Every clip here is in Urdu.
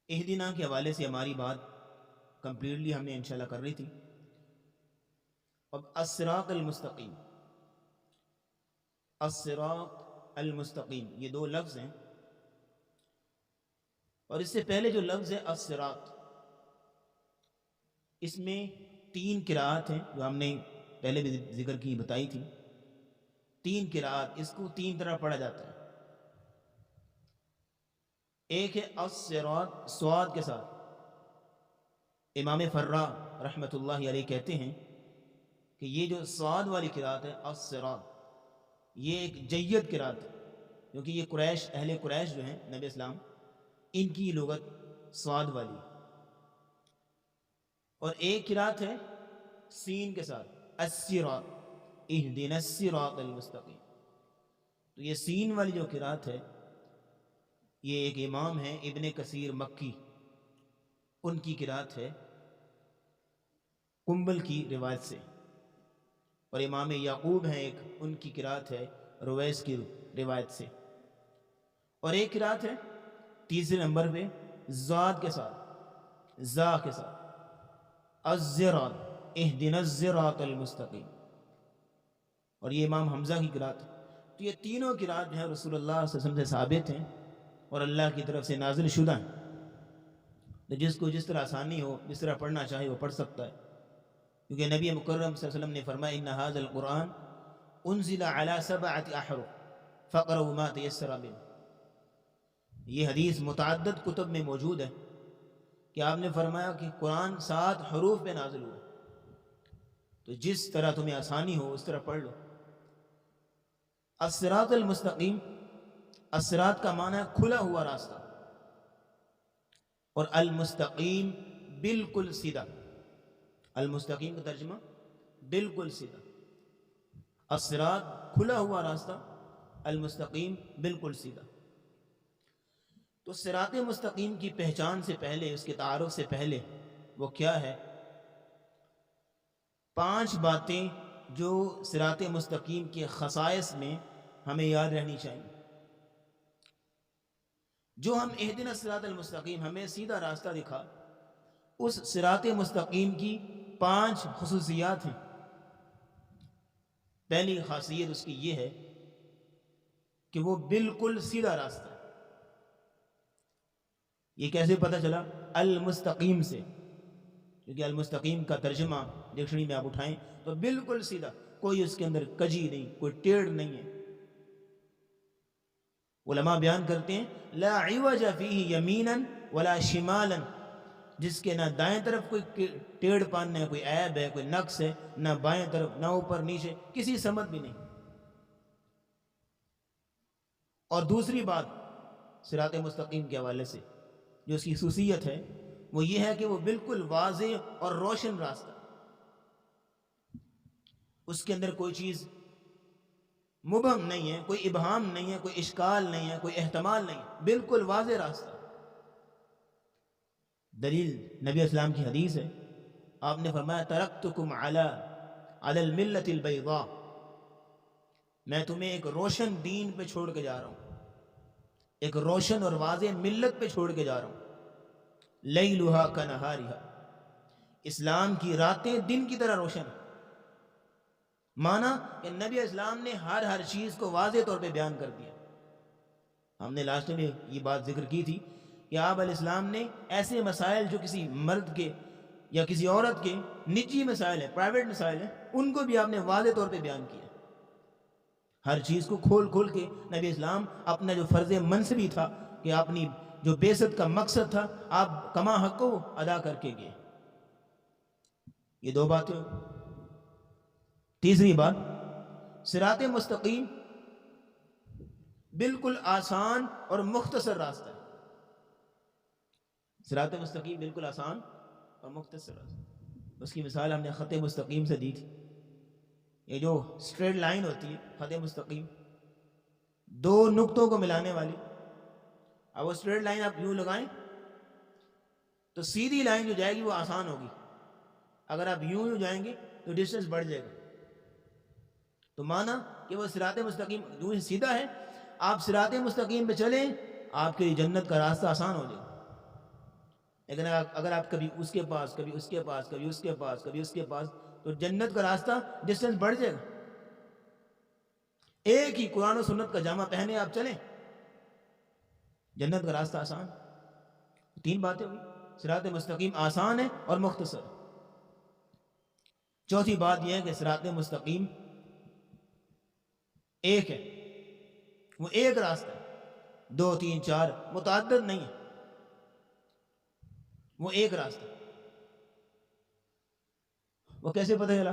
اہدنا کے حوالے سے ہماری بات کمپلیٹلی ہم نے انشاءاللہ کر رہی تھی. اب الصراط المستقیم، الصراط المستقیم یہ دو لفظ ہیں، اور اس سے پہلے جو لفظ ہے الصراط، اس میں 3 قراءات ہیں جو ہم نے پہلے بھی ذکر کی بتائی تھی. 3 قراءات، اس کو 3 طرح پڑھا جاتا ہے. ایک ہے الصراط صاد کے ساتھ. امام فرا رحمۃ اللہ علیہ کہتے ہیں کہ یہ جو صاد والی قراءت ہے الصراط، یہ ایک جید قراءت ہے، کیونکہ یہ قریش، اہل قریش جو ہیں نبی اسلام، ان کی لغت صاد والی. اور ایک قراءت ہے سین کے ساتھ الصراط، اہدنا الصراط المستقیم. تو یہ سین والی جو قراءت ہے، یہ ایک امام ہیں ابن کثیر مکی، ان کی قراءت ہے قنبل کی روایت سے. اور امام یعقوب ہیں ایک، ان کی قراءت ہے رویس کی روایت سے. اور ایک قراءت ہے تیسرے نمبر پہ زاد کے ساتھ، زا کے ساتھ، الزراط، اہدنا الزراط المستقیم. اور یہ امام حمزہ کی قراءت ہے. تو یہ تینوں قراءت جو ہیں رسول اللہ صلی اللہ علیہ وسلم سے ثابت ہیں اور اللہ کی طرف سے نازل شدہ ہیں. تو جس کو جس طرح آسانی ہو، جس طرح پڑھنا چاہے وہ پڑھ سکتا ہے، کیونکہ نبی مکرم صلی اللہ علیہ وسلم نے فرمایا ان ھذا القرآن انزل علی 7 احرف فاقرؤوا ما تیسر منہ. یہ حدیث متعدد کتب میں موجود ہے کہ آپ نے فرمایا کہ قرآن 7 حروف پہ نازل ہوا، تو جس طرح تمہیں آسانی ہو اس طرح پڑھ لو. الصراط المستقیم، الصراط کا معنی ہے کھلا ہوا راستہ، اور المستقیم بالکل سیدھا. المستقیم کا ترجمہ بالکل سیدھا. الصراط کھلا ہوا راستہ، المستقیم بالکل سیدھا. تو صراط مستقیم کی پہچان سے پہلے، اس کے تعارف سے پہلے وہ کیا ہے، 5 باتیں جو صراط مستقیم کے خصائص میں ہمیں یاد رہنی چاہیے. جو ہم اہدنا الصراط المستقیم، ہمیں سیدھا راستہ دکھا، اس صراط مستقیم کی 5 خصوصیات ہیں. پہلی خاصیت اس کی یہ ہے کہ وہ بالکل سیدھا راستہ ہے. یہ کیسے پتہ چلا؟ المستقیم سے، کیونکہ المستقیم کا ترجمہ ڈکشنری میں آپ اٹھائیں تو بالکل سیدھا، کوئی اس کے اندر کجی نہیں، کوئی ٹیڑھ نہیں ہے. علماء بیان کرتے ہیں لا عوج فیہ یمینا ولا شمالا، جس کے نہ دائیں طرف کوئی ٹیڑھ پان ہے، کوئی عیب ہے، کوئی نقص ہے، نہ بائیں طرف، نہ اوپر نیچے، کسی سمت بھی نہیں. اور دوسری بات صراط مستقیم کے حوالے سے جو اس کی خصوصیت ہے وہ یہ ہے کہ وہ بالکل واضح اور روشن راستہ، اس کے اندر کوئی چیز مبہم نہیں ہے، کوئی ابہام نہیں ہے، کوئی اشکال نہیں ہے، کوئی احتمال نہیں ہے، بالکل واضح راستہ. دلیل نبی اسلام کی حدیث ہے، آپ نے فرمایا ترکتکم علی الملۃ البیضاء، میں تمہیں ایک روشن دین پہ چھوڑ کے جا رہا ہوں، ایک روشن اور واضح ملت پہ چھوڑ کے جا رہا ہوں. لیلھا کنہارھا، اسلام کی راتیں دن کی طرح روشن. مانا کہ نبی اسلام نے ہر چیز کو واضح طور پہ بیان کر دیا. ہم نے لاسٹ میں یہ بات ذکر کی تھی کہ آپ علیہ السلام نے ایسے مسائل جو کسی مرد کے یا کسی عورت کے نجی مسائل ہیں، پرائیویٹ مسائل ہیں، ان کو بھی آپ نے واضح طور پہ بیان کیا. ہر چیز کو کھول کھول کے نبی اسلام اپنا جو فرض منصبی تھا کہ اپنی جو بعثت کا مقصد تھا آپ کما حق کو ادا کر کے گئے. یہ 2 باتیں. تیسری بات، صراط مستقیم بالکل آسان اور مختصر راستہ ہے. صراط مستقیم بالکل آسان اور مختصر راستہ. اس کی مثال ہم نے خط مستقیم سے دی تھی. یہ جو اسٹریٹ لائن ہوتی ہے خط مستقیم، 2 نقطوں کو ملانے والی، اب وہ اسٹریٹ لائن آپ یوں لگائیں تو سیدھی لائن جو جائے گی وہ آسان ہوگی. اگر آپ یوں جائیں گے تو ڈسٹینس بڑھ جائے گا. تو مانا کہ وہ صراط مستقیم یوں ہی سیدھا ہے، آپ صراط مستقیم پہ چلیں، آپ کے لیے جنت کا راستہ آسان ہو جائے گا. لیکن اگر آپ کبھی اس کے پاس، کبھی اس کے پاس، کبھی اس کے پاس، کبھی اس کے پاس، تو جنت کا راستہ ڈسٹینس بڑھ جائے گا. ایک ہی قرآن و سنت کا جامع پہنے آپ چلیں، جنت کا راستہ آسان. 3 باتیں ہوئی. صراط مستقیم آسان ہے اور مختصر. چوتھی بات یہ ہے کہ صراط مستقیم ایک ہے، وہ ایک راستہ ہے، 2 3 4 متعدد نہیں ہے، وہ ایک راستہ. وہ کیسے پتہ چلا؟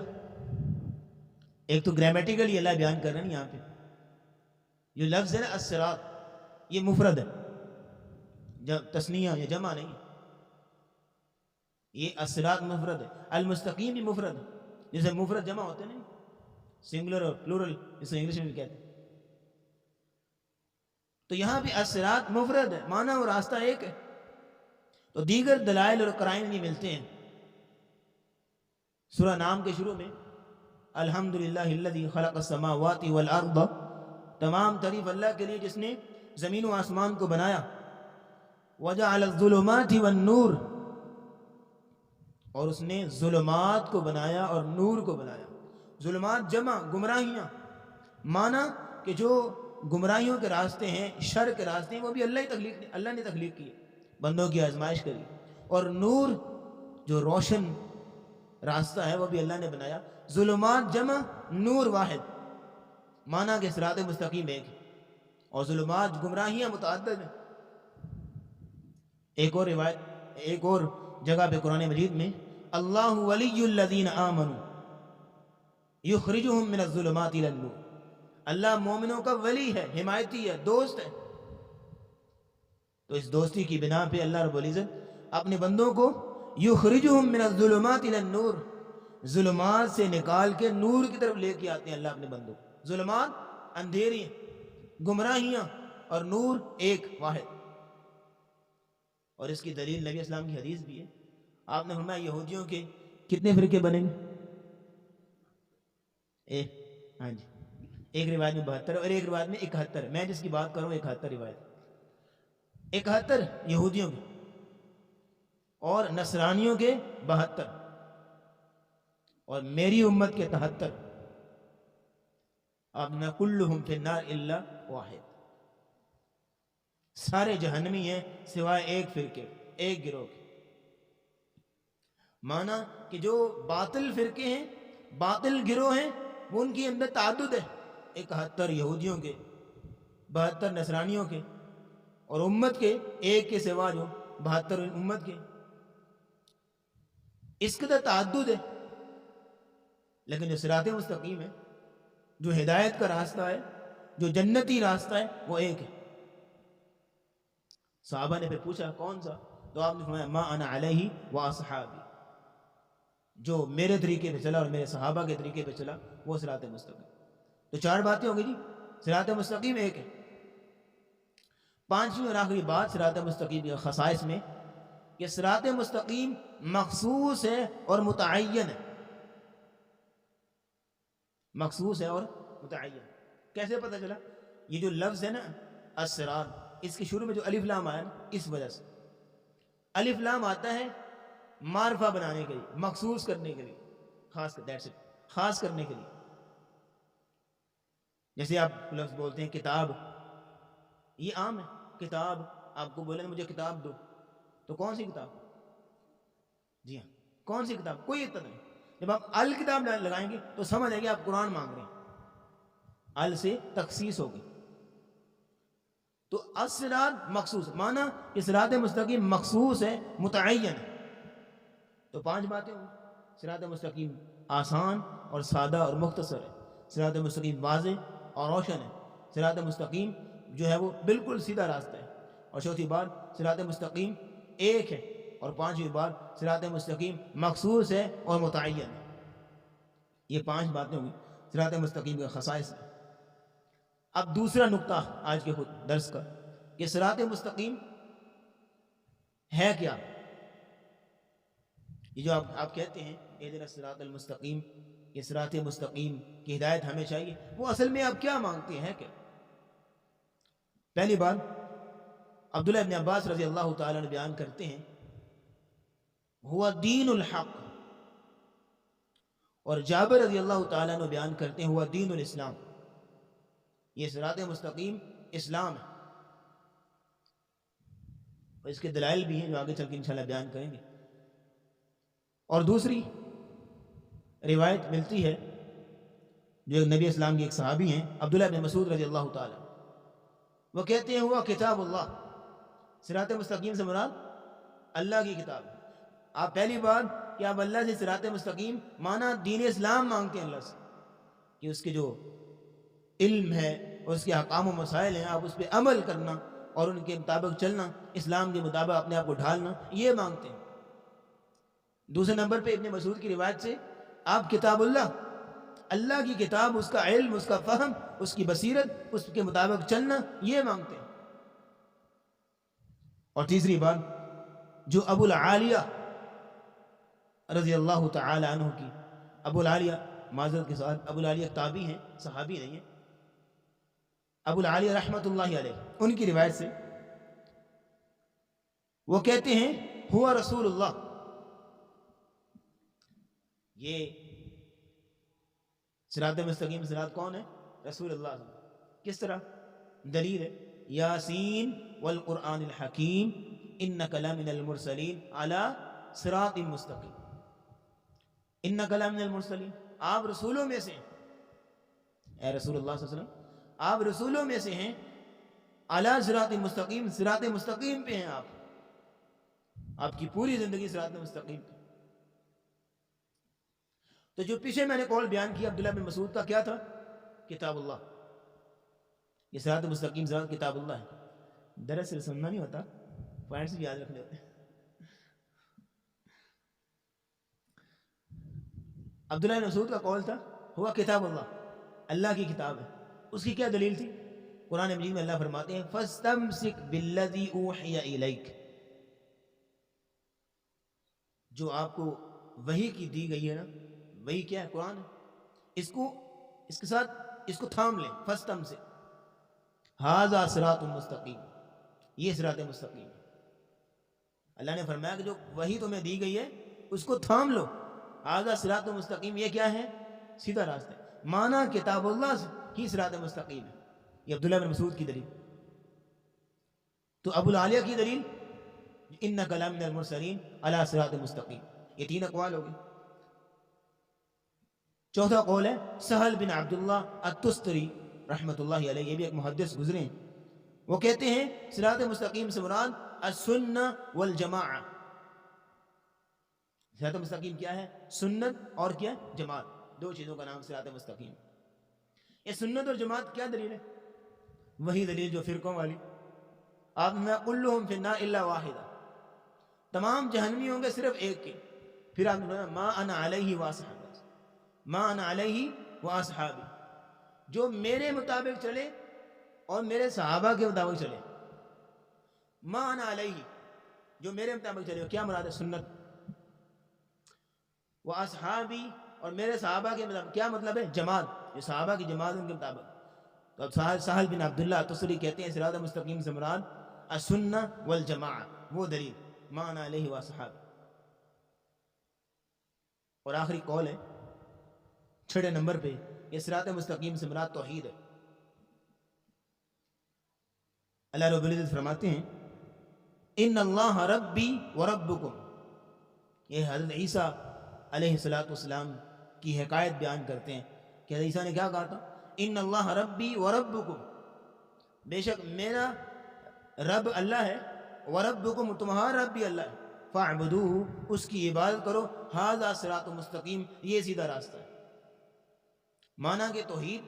ایک تو گرامیٹیکلی اللہ بیان کر رہے ہیں یہاں پہ. جو لفظ ہے نا الصراط، یہ مفرد ہے، تثنیہ یا جمع نہیں. یہ الصراط مفرد ہے، المستقیم بھی مفرد ہے. جیسے مفرد جمع ہوتے نہیں، سنگولر اور پلورل، جسے انگلش میں بھی کہتے ہیں. تو یہاں بھی الصراط مفرد ہے، معنی اور راستہ ایک ہے. تو دیگر دلائل اور قرائن بھی ملتے ہیں. سورہ نام کے شروع میں الحمدللہ الذی خلق السماوات والارض، تمام تعریف اللہ کے لیے جس نے زمین و آسمان کو بنایا. وجعل الظلمات والنور، اور اس نے ظلمات کو بنایا اور نور کو بنایا. ظلمات جمع گمراہیاں، معنی کہ جو گمراہیوں کے راستے ہیں، شر کے راستے ہیں، وہ بھی اللہ نے تخلیق کیے، بندوں کی آزمائش کری. اور نور جو روشن راستہ ہے وہ بھی اللہ نے بنایا. ظلمات جمع نور واحد، معنی کہ صراط مستقیم ایک ہے، اور ظلمات گمراہیاں متعدد ہیں. ایک اور جگہ پہ قرآن مجید میں اللہ ولی الذین آمنوا یخرجہم من الظلمات الی النور، اللہ مومنوں کا ولی ہے، حمایتی ہے، دوست ہے. تو اس دوستی کی بنا پہ اللہ رب العزت اپنے بندوں کو یخرجہم من الظلمات الی النور، ظلمات سے نکال کے نور کی طرف لے کے آتے ہیں اللہ اپنے بندوں. ظلمات اندھیری، گمراہیاں، اور نور ایک واحد. اور اس کی دلیل نبی اسلام کی حدیث بھی ہے. آپ نے فرمایا یہودیوں کے کتنے فرقے بنیں گے؟ ہاں جی، ایک روایت میں 72 اور ایک روایت میں 71. میں جس کی بات کروں 71 روایت. 71 یہودیوں کے اور نصرانیوں کے 72، اور میری امت کے 73. اب نہ کلہم فی النار الا واحد، سارے جہنمی ہیں سوائے ایک فرقے، ایک گروہ کے. معنی کہ جو باطل فرقے ہیں، باطل گروہ ہیں، وہ ان کے اندر تعدد ہے. 71 یہودیوں کے، 72 نصرانیوں کے، اور امت کے ایک کے سوا جو 72 امت کے. اس کے اندر تعدد ہے، لیکن جو صراط مستقیم ہے، جو ہدایت کا راستہ ہے، جو جنتی راستہ ہے، وہ ایک ہے. صحابہ نے پھر پوچھا کون سا؟ تو آپ نے فرمایا ما انا علیہ و اصحابی، جو میرے طریقے پہ چلا اور میرے صحابہ کے طریقے پہ چلا وہ صراط مستقیم. تو 4 باتیں ہوں گی جی. صراط مستقیم ایک ہے. 5ویں اور آخری بات صراط مستقیم کے خصائص میں کہ صراط مستقیم مخصوص ہے اور متعین ہے. مخصوص ہے اور متعین. کیسے پتہ چلا؟ یہ جو لفظ ہے نا الصراط، اس کے شروع میں جو الف لام آیا نا، اس وجہ سے الف لام آتا ہے معرفہ بنانے کے لیے، مخصوص کرنے کے لیے، خاص کرنے کے لیے. جیسے آپ لفظ بولتے ہیں کتاب، یہ عام ہے. کتاب، آپ کو بولیں مجھے کتاب دو، تو کون سی کتاب؟ جی ہاں، کون سی کتاب؟ کوئی اتنا نہیں. جب آپ الکتاب لگائیں گے تو سمجھ آئے گی آپ قرآن مانگ رہے ہیں. ال سے تخصیص ہوگی. تو الصراط مخصوص، معنی کہ صراط مستقیم مخصوص ہے، متعین ہے. تو 5 باتیں ہوں. صراط مستقیم آسان اور سادہ اور مختصر ہے. صراط مستقیم واضح اور روشن ہے. صراط مستقیم جو ہے وہ بالکل سیدھا راستہ ہے. اور چوتھی بات صراط مستقیم ایک ہے. اور 5ویں بات صراط مستقیم مخصوص ہے اور متعین ہے. یہ 5 باتیں ہوئی صراط مستقیم کے خصائص میں. اب دوسرا نقطہ آج کے خود درس کا کہ صراط مستقیم ہے کیا. یہ جو آپ کہتے ہیں اہدنا الصراط المستقیم، یہ صراط مستقیم کی ہدایت ہمیں چاہیے، وہ اصل میں آپ کیا مانگتے ہیں کیا؟ پہلی بات عبداللہ ابن عباس رضی اللہ تعالیٰ عنہ بیان کرتے ہیں ہوا دین الحق. اور جابر رضی اللہ تعالیٰ عنہ بیان کرتے ہیں ہوا دین الاسلام، یہ صراط مستقیم اسلام ہے. اور اس کے دلائل بھی ہیں جو آگے چل کے انشاءاللہ بیان کریں گے. اور دوسری روایت ملتی ہے جو نبی اسلام کے ایک صحابی ہیں عبداللہ بن مسعود رضی اللہ تعالیٰ، وہ کہتے ہیں ہوا کتاب اللہ، صراط مستقیم سے مراد اللہ کی کتاب. آپ پہلی بات کہ آپ اللہ سے صراط مستقیم مانا دین اسلام مانگتے ہیں اللہ سے، کہ اس کے جو علم ہے اور اس کے احکام و مسائل ہیں آپ اس پہ عمل کرنا اور ان کے مطابق چلنا، اسلام کے مطابق اپنے آپ کو ڈھالنا، یہ مانگتے ہیں. دوسرے نمبر پہ ابن مسعود کی روایت سے آپ کتاب اللہ کی کتاب، اس کا علم، اس کا فہم، اس کی بصیرت، اس کے مطابق چلنا، یہ مانگتے ہیں. اور تیسری بات جو ابو العالیہ رضی اللہ تعالی عنہ کی، ابو العالیہ معذرت کے ساتھ ابو العالیہ تابعی ہیں، صحابی نہیں ہیں، ابو العالیہ رحمت اللہ علیہ، ان کی روایت سے وہ کہتے ہیں ہوا رسول اللہ. یہ صراط مستقیم صراط کون ہے؟ رسول اللہ. کس طرح؟ دلیل ہے یاسین والقرآن الحکیم انک لمن المرسلین علی صراط مستقیم. انک لمن المرسلین، آپ رسولوں میں سے ہیں، اے رسول اللہ صلی اللہ علیہ وسلم آپ رسولوں میں سے ہیں، علی صراط مستقیم، صراط مستقیم پہ ہیں آپ کی پوری زندگی صراط مستقیم پہ. تو جو پیچھے میں نے قول بیان کیا عبداللہ بن مسعود کا، کیا تھا؟ کتاب اللہ. یہ صراط مستقیم صراط کتاب اللہ ہے. دراصل سننا نہیں ہوتا، پوائنٹس بھی یاد رکھنے ہوتے ہیں. عبداللہ بن مسعود کا قول تھا ہوا کتاب اللہ، اللہ کی کتاب ہے. اس کی کیا دلیل تھی؟ قرآن مجید میں اللہ فرماتے ہیں فَاسْتَمْسِكْ بِالَّذِي أُوحِيَ إِلَيْكَ، جو آپ کو وحی کی دی گئی ہے نا، وحی کیا ہے؟ قرآن ہے. اس کے ساتھ اس کو تھام لیں. فَاسْتَمْسِكْ ھَذَا صِرَاطٌ مستقیم، یہ صراط مستقیم ہے. اللہ نے فرمایا کہ جو وحی تمہیں دی گئی ہے اس کو تھام لو. ھذا صراط مستقیم، یہ کیا ہے؟ سیدھا راستہ ہے. مانا کتاب اللہ ہی صراط مستقیم ہے. یہ عبداللہ بن مسعود کی دلیل. تو ابو العالیہ کی دلیل انک لمن المرسلین علی صراط مستقیم. یہ تین اقوال ہو گئے. چوتھا قول ہے سہل بن عبداللہ التستری رحمۃ اللہ علیہ، یہ بھی ایک محدث گزرے ہیں. وہ کہتے ہیں صراط مستقیم سے مراد السنہ والجماعہ. صراط مستقیم کیا ہے؟ سنت اور کیا؟ جماعت. دو چیزوں کا نام صراط مستقیم. یہ سنت اور جماعت کیا دلیل ہے؟ وہی دلیل جو فرقوں والی، آپ میں کلہم فی النار الا واحدہ، تمام جہنمی ہوں گے صرف ایک کے. پھر آپ نے ما انا علیہ واصحابی، ما انا علیہ واصحابی، جو میرے مطابق چلے اور میرے صحابہ کے مطابق چلے. ما انا علیہ، جو میرے مطابق چلے، کیا مراد ہے؟ سنت. واصحابی، اور میرے صحابہ کے مطابق، کیا مطلب ہے؟ جماعت، جو صحابہ کی جماعت ان کے مطابق. تو اب سہل بن عبداللہ تسری کہتے ہیں صراط مستقیم سے مراد السنہ والجماعہ، وہ دلیل ما انا علیہ واصحابی. اور آخری قول ہے چھٹے نمبر پہ، یہ صراط مستقیم سے مراد توحید ہے. اللہ رب العزت فرماتے ہیں ان اللہ ربی وربکم. یہ حضرت عیسیٰ علیہ السلام کی حکایت بیان کرتے ہیں کہ حضرت عیسیٰ نے کیا کہا تھا؟ ان اللہ ربی وربکم، بے شک میرا رب اللہ ہے، وربکم، تمہارا رب بھی اللہ ہے، فاعبدوہ، اس کی عبادت کرو، ھذا صراط مستقیم، یہ سیدھا راستہ ہے. مانا کہ توحید،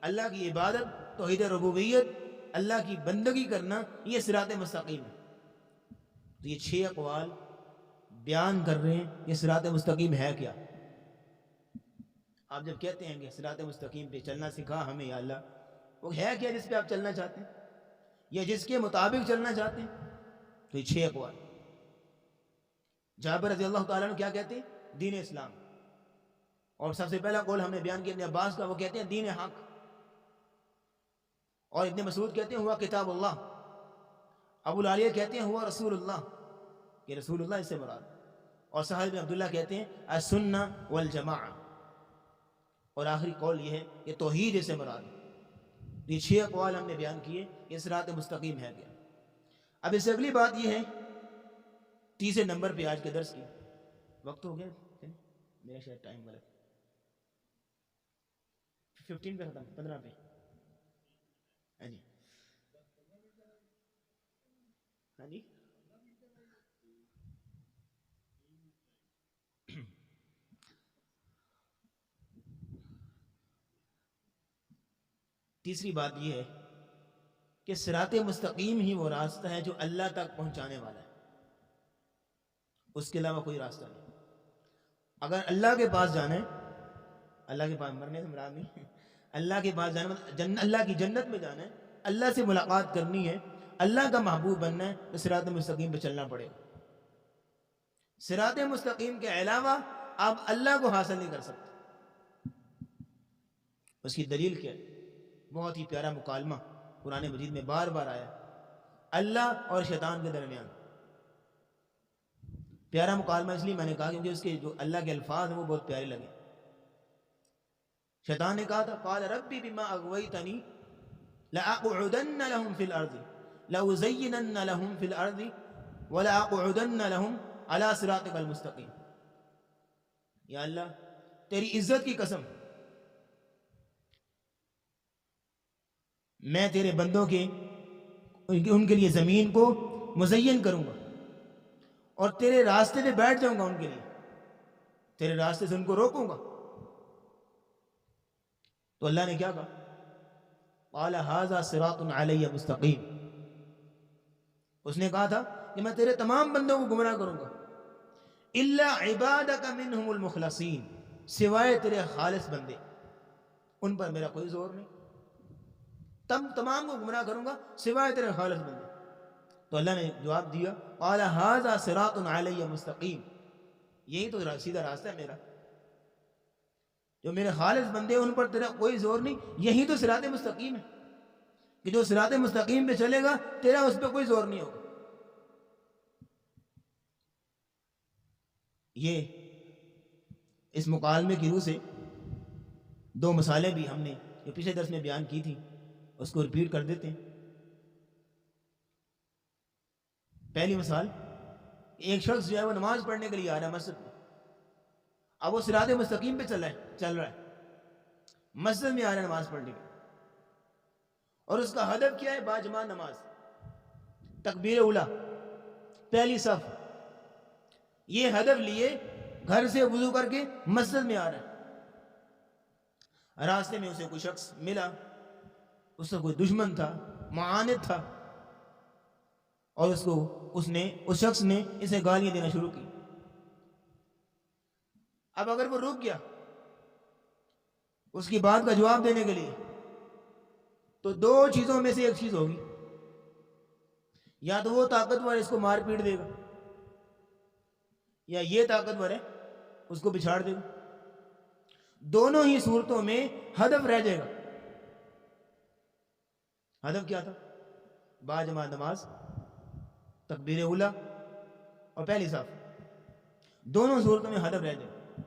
اللہ کی عبادت، توحید ربوبیت، اللہ کی بندگی کرنا، یہ صراط مستقیم ہے. تو یہ 6 اقوال بیان کر رہے ہیں یہ صراط مستقیم ہے کیا. آپ جب کہتے ہیں کہ صراط مستقیم پہ چلنا سکھا ہمیں یا اللہ، وہ ہے کیا جس پہ آپ چلنا چاہتے ہیں یا جس کے مطابق چلنا چاہتے ہیں؟ تو یہ 6 اقوال. جابر رضی اللہ تعالیٰ عنہ کیا کہتے ہیں؟ دین اسلام. اور سب سے پہلا قول ہم نے بیان کیا ابن عباس کا، وہ کہتے ہیں دین حق. اور ابن مسعود کہتے ہیں ہوا کتاب اللہ. ابو العالیہ کہتے ہیں ہوا رسول اللہ، کہ رسول اللہ اس سے مراد. اور سہل بن عبداللہ کہتے ہیں السنہ والجماع، اور آخری قول یہ ہے کہ توحید سے مراد ہے۔ یہ 6 اقوال ہم نے بیان کیے، یہ صراط مستقیم ہے کیا۔ اب اس سے اگلی بات یہ ہے 30 نمبر پہ آج کے درس کی، وقت ہو گیا میرا شاید ٹائم غلط، 15 پہ ختم، 15 پہ، ہاں جی ہاں جی تیسری بات یہ ہے کہ صراط مستقیم ہی وہ راستہ ہے جو اللہ تک پہنچانے والا ہے، اس کے علاوہ کوئی راستہ نہیں۔ اگر اللہ کے پاس جانا ہے، اللہ کے پاس مرنے سے مراد نہیں، اللہ کے پاس جانا اللہ کی جنت میں جانا ہے، اللہ سے ملاقات کرنی ہے، اللہ کا محبوب بننا ہے، تو صراط مستقیم پہ چلنا پڑے گا۔ صراط مستقیم کے علاوہ آپ اللہ کو حاصل نہیں کر سکتے۔ اس کی دلیل کیا ہے؟ بہت ہی پیارا مکالمہ قرآن مجید میں بار بار آیا، اللہ اور شیطان کے درمیان۔ پیارا مکالمہ اس لیے میں نے کہا کیونکہ اس کے جو اللہ کے الفاظ ہیں وہ بہت پیارے لگے۔ شیطان نے کہا تھا قال ربی بما اغویتنی لأقعدن لهم في الارض لأزینن لهم في الارض ولأقعدن لهم على صراطك المستقیم۔ یا اللہ تیری عزت کی قسم، میں تیرے بندوں کے ان کے لیے زمین کو مزین کروں گا اور تیرے راستے پہ بیٹھ جاؤں گا، ان کے لیے تیرے راستے سے ان کو روکوں گا۔ تو اللہ نے کیا کہا؟ قال ھذا صراط علی مستقیم۔ اس نے کہا تھا کہ میں تیرے تمام بندوں کو گمراہ کروں گا، الا عبادک منہم المخلصین، سوائے تیرے خالص بندے، ان پر میرا کوئی زور نہیں، تمام کو گمراہ کروں گا سوائے تیرے خالص بندے۔ تو اللہ نے جواب دیا قال ھذا صراط علی مستقیم، یہی تو سیدھا راستہ ہے میرا، جو میرے خالص بندے ان پر تیرا کوئی زور نہیں، یہی تو صراط مستقیم ہے کہ جو صراط مستقیم پہ چلے گا تیرا اس پہ کوئی زور نہیں ہوگا۔ یہ اس مکالمے کی روح سے 2 مثالیں بھی ہم نے جو پچھلے درس میں بیان کی تھی اس کو ریپیٹ کر دیتے ہیں۔ پہلی مثال، ایک شخص جو ہے وہ نماز پڑھنے کے لیے آ رہا ہے مسجد میں، اب وہ صراط مستقیم پہ چل رہا ہے، مسجد میں آ رہا ہے نماز پڑھنے کے، اور اس کا ہدف کیا ہے؟ باجماعت نماز، تکبیر اولیٰ، پہلی صف، یہ ہدف لیے گھر سے وضو کر کے مسجد میں آ رہا ہے۔ راستے میں اسے کوئی شخص ملا، اس کا کوئی دشمن تھا، معاند تھا، اور اس شخص نے اسے گالیاں دینا شروع کی۔ اب اگر وہ رک گیا اس کی بات کا جواب دینے کے لیے تو 2 چیزوں میں سے ایک چیز ہوگی، یا تو وہ طاقتور اس کو مار پیٹ دے گا، یا یہ طاقتور ہے اس کو بچھاڑ دے گا۔ دونوں ہی صورتوں میں ہدف رہ جائے گا۔ ہدف کیا تھا؟ باجماعت نماز، تکبیر اولیٰ اور پہلی صف، دونوں صورتوں میں ہدف رہ جائے گا۔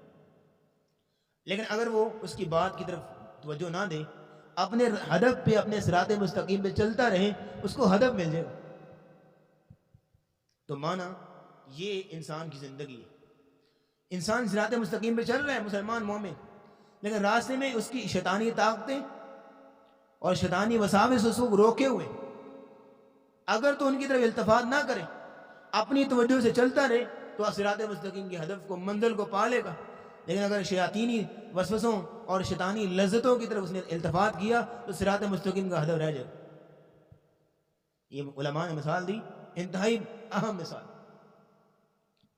لیکن اگر وہ اس کی بات کی طرف توجہ نہ دے، اپنے ہدف پہ، اپنے صراط مستقیم پہ چلتا رہے، اس کو ہدف مل جائے گا۔ تو مانا یہ انسان کی زندگی ہے، انسان صراط مستقیم پہ چل رہا ہے، مسلمان مومن، لیکن راستے میں اس کی شیطانی طاقتیں اور شیطانی وساوس اس کو روکے ہوئے، اگر تو ان کی طرف التفات نہ کرے، اپنی توجہ سے چلتا رہے تو صراط مستقیم کے ہدف کو، منزل کو پا لے گا۔ لیکن اگر شیاطینی وسوسوں اور شیطانی لذتوں کی طرف اس نے التفات کیا تو صراط مستقیم کا ہدف رہ جائے گا۔ یہ علماء نے مثال دی، انتہائی اہم مثال۔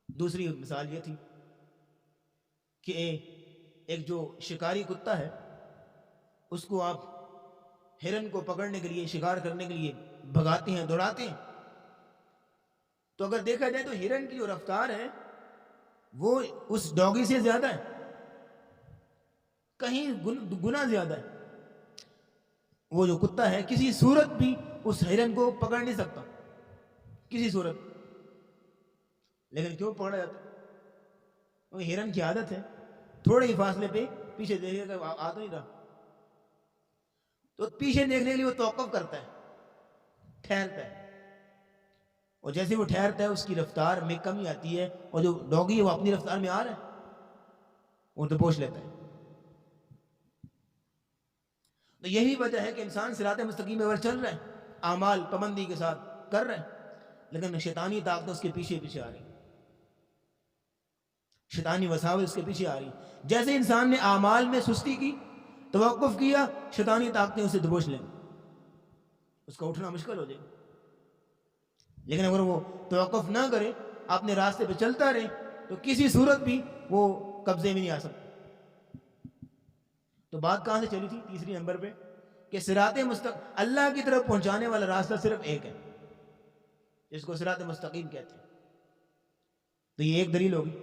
دوسری مثال یہ تھی کہ ایک جو شکاری کتا ہے، اس کو آپ ہرن کو پکڑنے کے لیے، شکار کرنے کے لیے بھگاتے ہیں، دوڑاتے ہیں، تو اگر دیکھا جائے تو ہرن کی جو رفتار ہے وہ اس ڈوگی سے زیادہ ہے، کہیں گنا زیادہ ہے۔ وہ جو کتا ہے کسی صورت بھی اس ہرن کو پکڑ نہیں سکتا، کسی صورت، لیکن کیوں پکڑا جاتا ہے؟ وہ ہرن کی عادت ہے تھوڑے ہی فاصلے پہ پیچھے دیکھے گا آ تو نہیں رہا، تو پیچھے دیکھنے کے لیے وہ توقف کرتا ہے، ٹھہرتا ہے، اور جیسے وہ ٹھہرتا ہے اس کی رفتار میں کمی آتی ہے، اور جو ڈوگی ہے وہ اپنی رفتار میں آ رہا ہے، وہ تو پوچھ لیتا ہے۔ تو یہی وجہ ہے کہ انسان صراط مستقیم پر چل رہا ہے، اعمال پابندی کے ساتھ کر رہا ہے، لیکن شیطانی طاقتیں اس کے پیچھے پیچھے آ رہی، شیطانی وساوس اس کے پیچھے آ رہی۔ جیسے انسان نے اعمال میں سستی کی، توقف کیا، شیطانی طاقتیں اسے دبوچ لیں، اس کا اٹھنا مشکل ہو جائے گا۔ لیکن اگر وہ توقف نہ کرے، اپنے راستے پہ چلتا رہے، تو کسی صورت بھی وہ قبضے میں نہیں آ سکتا۔ تو بات کہاں سے چلی تھی؟ تیسری نمبر پہ کہ صراط مستقیم اللہ کی طرف پہنچانے والا راستہ صرف ایک ہے، جس کو صراط مستقیم کہتے ہیں۔ تو یہ ایک دلیل ہوگی۔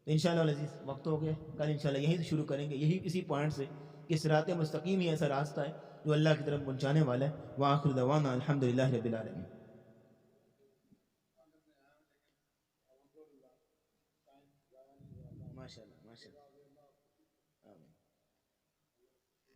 تو انشاءاللہ العزیز وقت ہو گیا، کل انشاءاللہ یہیں سے شروع کریں گے، یہی اسی پوائنٹ سے کہ صراط مستقیم ہی ایسا راستہ ہے جو اللہ کی طرف پہنچانے والا ہے۔ وآخر دعوانا الحمدللہ رب العالمین۔ ماشاءاللہ ماشاءاللہ۔